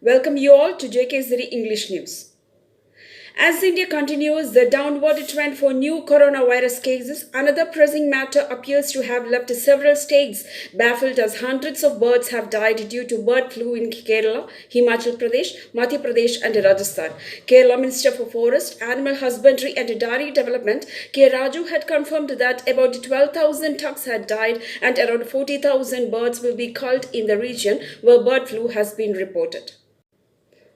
Welcome you all to JK English News. As India continues the downward trend for new coronavirus cases, another pressing matter appears to have left several states baffled as hundreds of birds have died due to bird flu in Kerala, Himachal Pradesh, Madhya Pradesh and Rajasthan. Kerala Minister for Forest, Animal Husbandry and Dairy Development, K. Raju had confirmed that about 12,000 ducks had died and around 40,000 birds will be culled in the region where bird flu has been reported.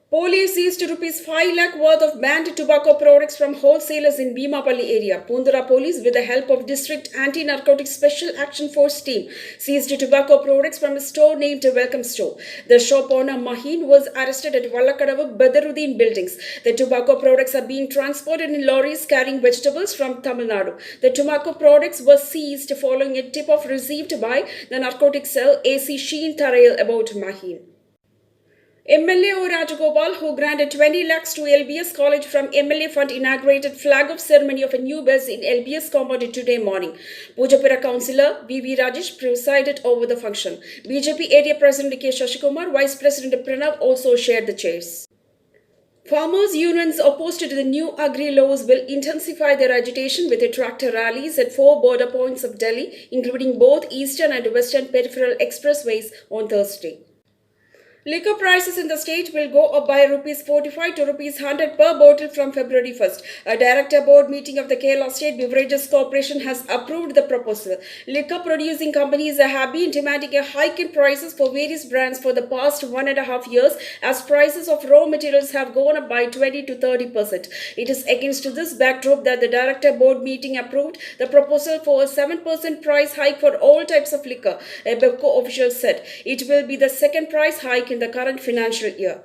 Police seized rupees 5 lakh worth of banned tobacco products from wholesalers in Bhimapalli area. Pundura police, with the help of District Anti-Narcotics Special Action Force team, seized tobacco products from a store named Welcome Store. The shop owner Maheen was arrested at Vallakadavu Badaruddin buildings. The tobacco products are being transported in lorries carrying vegetables from Tamil Nadu. The tobacco products were seized following a tip-off received by the narcotics cell AC Sheen Tharayal about Maheen. MLA O. Rajagopal, who granted 20 lakhs to LBS College from MLA Fund, inaugurated flag-off ceremony of a new bus in LBS compound today morning. Pujapura Councillor V.V. Rajesh presided over the function. BJP Area President K. Shashikumar, Vice President Pranav also shared the chairs. Farmers' unions opposed to the new agri laws will intensify their agitation with tractor rallies at 4 border points of Delhi, including both eastern and western peripheral expressways on Thursday. Liquor prices in the state will go up by rupees 45 to rupees 100 per bottle from February 1st. A director board meeting of the Kerala State Beverages Corporation has approved the proposal. Liquor producing companies have been demanding a hike in prices for various brands for the past 1.5 years as prices of raw materials have gone up by 20 to 30%. It is against this backdrop that the director board meeting approved the proposal for a 7% price hike for all types of liquor. A BevCo official said it will be the second price hike in the current financial year.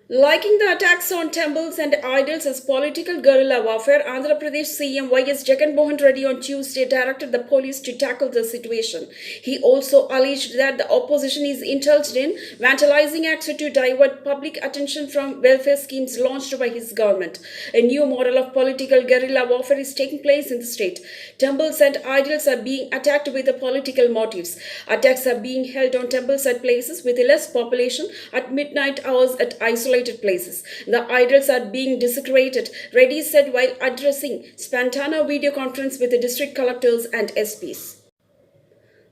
Liking the attacks on temples and idols as political guerrilla warfare, Andhra Pradesh CM Y.S. Jagan Mohan Reddy on Tuesday directed the police to tackle the situation. He also alleged that the opposition is indulged in vandalizing acts to divert public attention from welfare schemes launched by his government. A new model of political guerrilla warfare is taking place in the state. Temples and idols are being attacked with political motives. Attacks are being held on temples at places with less population at midnight hours at isolated places. The idols are being desecrated, Reddy said while addressing Spantana video conference with the district collectors and SPs.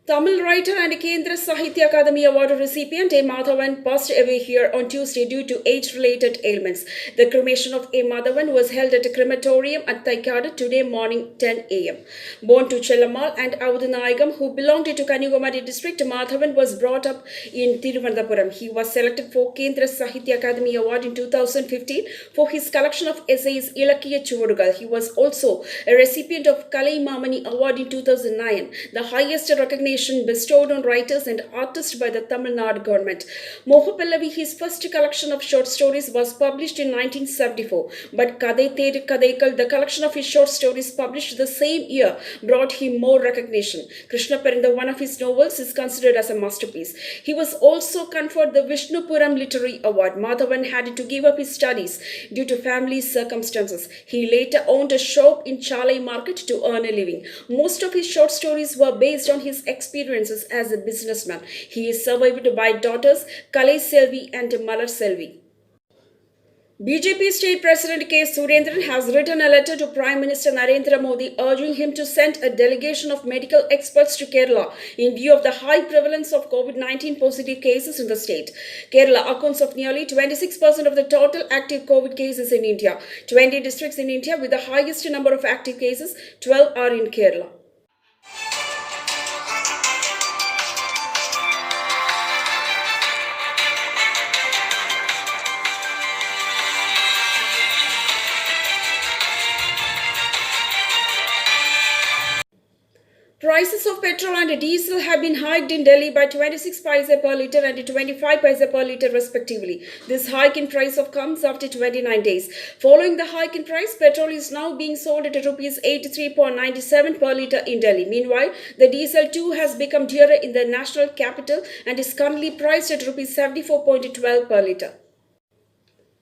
Tamil writer and Kendra Sahitya Akademi Award recipient A. Madhavan passed away here on Tuesday due to age-related ailments. The cremation of A. Madhavan was held at a crematorium at Thaikadu today morning 10 a.m. Born to Chellamal and Avudhanayagam, who belonged to Kanyakumari district, Madhavan was brought up in Thiruvananthapuram. He was selected for Kendra Sahitya Akademi Award in 2015 for his collection of essays Ilakkiya Chuvadugal. He was also a recipient of Kalai Mamani Award in 2009, the highest recognition bestowed on writers and artists by the Tamil Nadu government. Mohapallavi, his first collection of short stories, was published in 1974, but Kadai Theru Kadaikal, the collection of his short stories published the same year, brought him more recognition. Krishna Perintha, one of his novels, is considered as a masterpiece. He was also conferred the Vishnupuram Literary Award. Madhavan had to give up his studies due to family circumstances. He later owned a shop in Chalai Market to earn a living. Most of his short stories were based on his experiences as a businessman. He is survived by daughters Kalai Selvi and Malar Selvi. BJP State President K. Surendran has written a letter to Prime Minister Narendra Modi urging him to send a delegation of medical experts to Kerala in view of the high prevalence of COVID-19 positive cases in the state. Kerala accounts of nearly 26% of the total active COVID cases in India. 20 districts in India with the highest number of active cases, 12 are in Kerala. Prices of petrol and diesel have been hiked in Delhi by 26 paise per litre and 25 paise per litre respectively. This hike in price comes after 29 days. Following the hike in price, petrol is now being sold at rupees 83.97 per litre in Delhi. Meanwhile, the diesel too has become dearer in the national capital and is currently priced at rupees 74.12 per litre.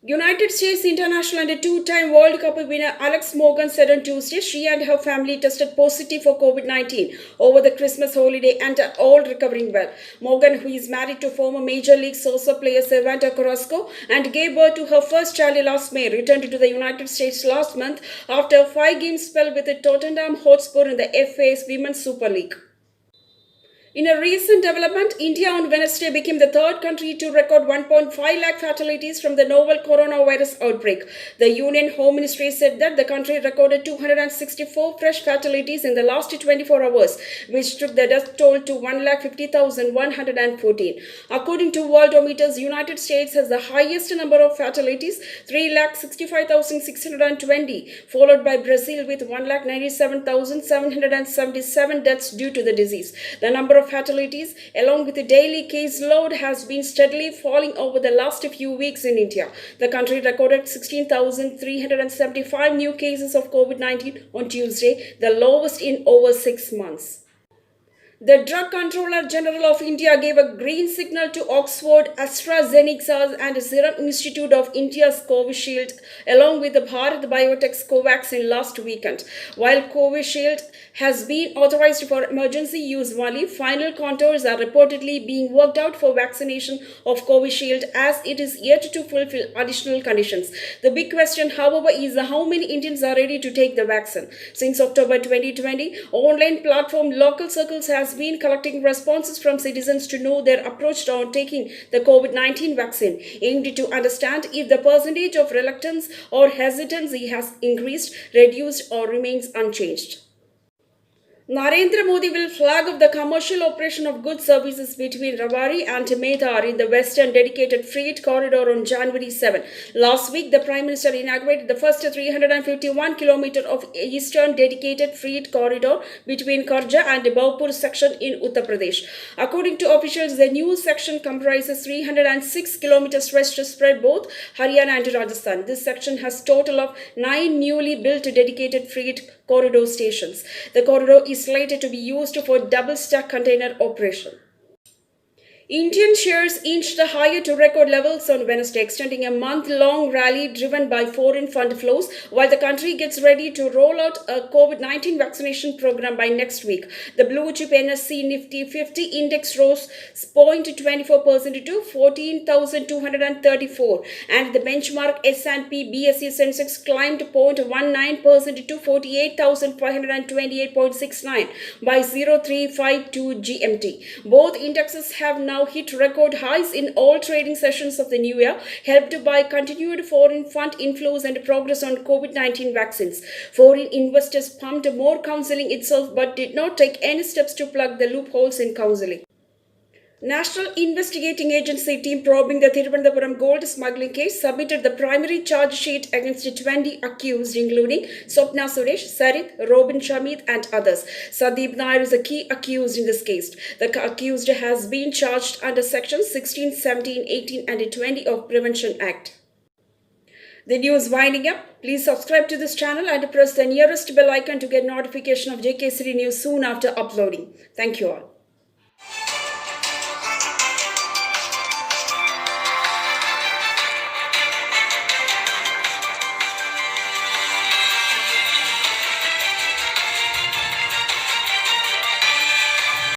United States international and a two-time World Cup winner Alex Morgan said on Tuesday she and her family tested positive for COVID-19 over the Christmas holiday and are all recovering well. Morgan, who is married to former Major League Soccer player Savannah Carrasco and gave birth to her first child last May, returned to the United States last month after a five-game spell with the Tottenham Hotspur in the FA's Women's Super League. In a recent development, India on Wednesday became the third country to record 1.5 lakh fatalities from the novel coronavirus outbreak. The Union Home Ministry said that the country recorded 264 fresh fatalities in the last 24 hours, which took the death toll to 1,50,114. According to Worldometers, United States has the highest number of fatalities, 3,65,620, followed by Brazil with 1,97,777 deaths due to the disease. The number of fatalities, along with the daily case load, has been steadily falling over the last few weeks in India. The country recorded 16,375 new cases of COVID-19 on Tuesday, the lowest in over 6 months. The Drug Controller General of India gave a green signal to Oxford, AstraZeneca and Serum Institute of India's Covishield along with the Bharat Biotech's Covaxin last weekend. While Covishield has been authorized for emergency use only, final contours are reportedly being worked out for vaccination of Covishield as it is yet to fulfill additional conditions. The big question, however, is how many Indians are ready to take the vaccine. Since October 2020, online platform Local Circles has been collecting responses from citizens to know their approach on taking the COVID-19 vaccine, aimed to understand if the percentage of reluctance or hesitancy has increased, reduced, or remains unchanged. Narendra Modi will flag off the commercial operation of goods services between Rawari and Medar in the Western Dedicated Freight Corridor on January 7. Last week, the Prime Minister inaugurated the first 351 km of Eastern Dedicated Freight Corridor between Kharja and Baupur section in Uttar Pradesh. According to officials, the new section comprises 306 km stretch to spread both Haryana and Rajasthan. This section has a total of 9 newly built dedicated freight corridor stations. The corridor is slated to be used for double-stack container operation. Indian shares inched higher to record levels on Wednesday, extending a month-long rally driven by foreign fund flows, while the country gets ready to roll out a COVID-19 vaccination program by next week. The blue chip NSE Nifty 50 index rose 0.24% to 14,234, and the benchmark S&P BSE Sensex climbed 0.19% to 48,528.69 by 0352 GMT. Both indexes have now hit record highs in all trading sessions of the new year, helped by continued foreign fund inflows and progress on COVID-19 vaccines. Foreign investors pumped more counseling itself but did not take any steps to plug the loopholes in counseling. National Investigating Agency team probing the Thiruvananthapuram gold smuggling case submitted the primary charge sheet against 20 accused, including Swapna Suresh, Sarith, Robin Shamit, and others. Sandeep Nair is a key accused in this case. The accused has been charged under Sections 16, 17, 18, and 20 of Prevention Act. The news winding up. Please subscribe to this channel and press the nearest bell icon to get notification of JK City News soon after uploading. Thank you all.